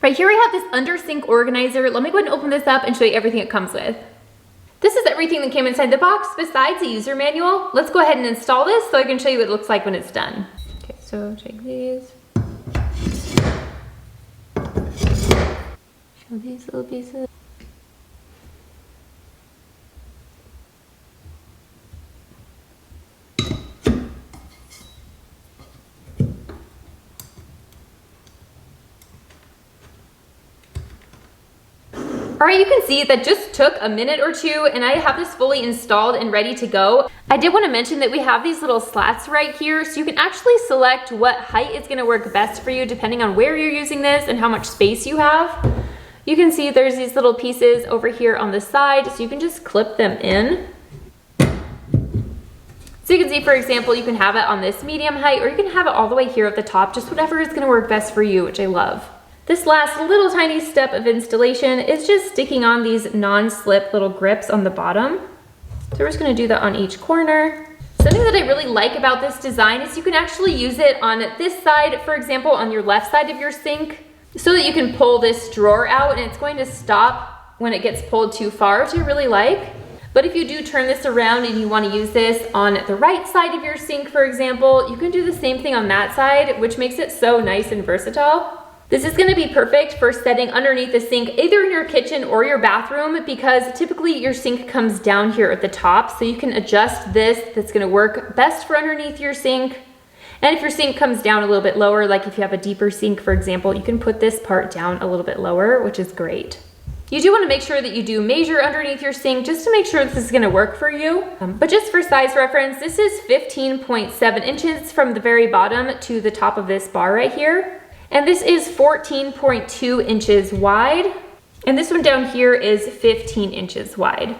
Right here we have this under sink organizer. Let me go ahead and open this up and show you everything it comes with. This is everything that came inside the box besides the user manual. Let's go ahead and install this so I can show you what it looks like when it's done. Okay, so take these. Show these little pieces. All right, you can see that just took a minute or two and I have this fully installed and ready to go. I did want to mention that we have these little slats right here, so you can actually select what height is going to work best for you depending on where you're using this and how much space you have. You can see there's these little pieces over here on the side, so you can just clip them in. So you can see, for example, you can have it on this medium height or you can have it all the way here at the top, just whatever is going to work best for you, which I love. This last little tiny step of installation is just sticking on these non-slip little grips on the bottom. So we're just gonna do that on each corner. Something that I really like about this design is you can actually use it on this side, for example, on your left side of your sink, so that you can pull this drawer out and it's going to stop when it gets pulled too far, which I really like. But if you do turn this around and you wanna use this on the right side of your sink, for example, you can do the same thing on that side, which makes it so nice and versatile. This is gonna be perfect for setting underneath the sink, either in your kitchen or your bathroom, because typically your sink comes down here at the top, so you can adjust this. That's gonna work best for underneath your sink. And if your sink comes down a little bit lower, like if you have a deeper sink, for example, you can put this part down a little bit lower, which is great. You do wanna make sure that you do measure underneath your sink just to make sure this is gonna work for you. But just for size reference, this is 15.7 inches from the very bottom to the top of this bar right here. And this is 14.2 inches wide. And this one down here is 15 inches wide.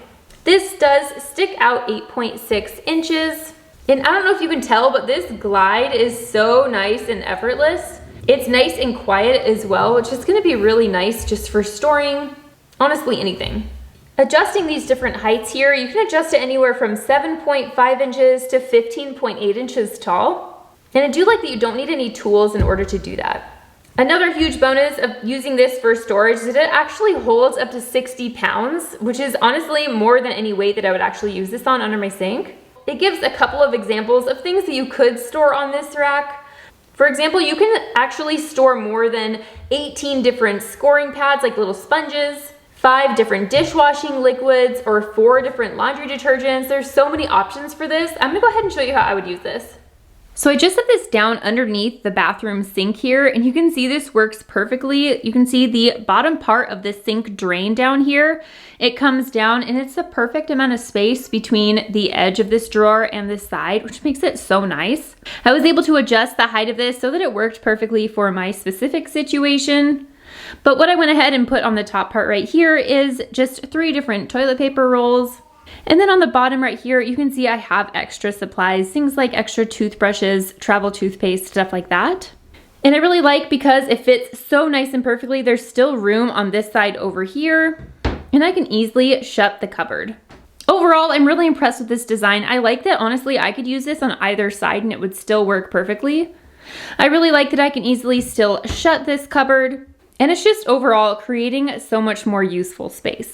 This does stick out 8.6 inches. And I don't know if you can tell, but this glide is so nice and effortless. It's nice and quiet as well, which is gonna be really nice just for storing, honestly, anything. Adjusting these different heights here, you can adjust it anywhere from 7.5 inches to 15.8 inches tall. And I do like that you don't need any tools in order to do that. Another huge bonus of using this for storage is that it actually holds up to 60 pounds, which is honestly more than any weight that I would actually use this on under my sink. It gives a couple of examples of things that you could store on this rack. For example, you can actually store more than 18 different scoring pads, like little sponges, 5 different dishwashing liquids, or 4 different laundry detergents. There's so many options for this. I'm gonna go ahead and show you how I would use this. So I just set this down underneath the bathroom sink here, and you can see this works perfectly. You can see the bottom part of the sink drain down here. It comes down and it's the perfect amount of space between the edge of this drawer and this side, which makes it so nice. I was able to adjust the height of this so that it worked perfectly for my specific situation. But what I went ahead and put on the top part right here is just 3 different toilet paper rolls. And then on the bottom right here, you can see I have extra supplies, things like extra toothbrushes, travel toothpaste, stuff like that. And I really like because it fits so nice and perfectly. There's still room on this side over here, and I can easily shut the cupboard. Overall, I'm really impressed with this design. I like that, honestly, I could use this on either side and it would still work perfectly. I really like that I can easily still shut this cupboard, and it's just overall creating so much more useful space.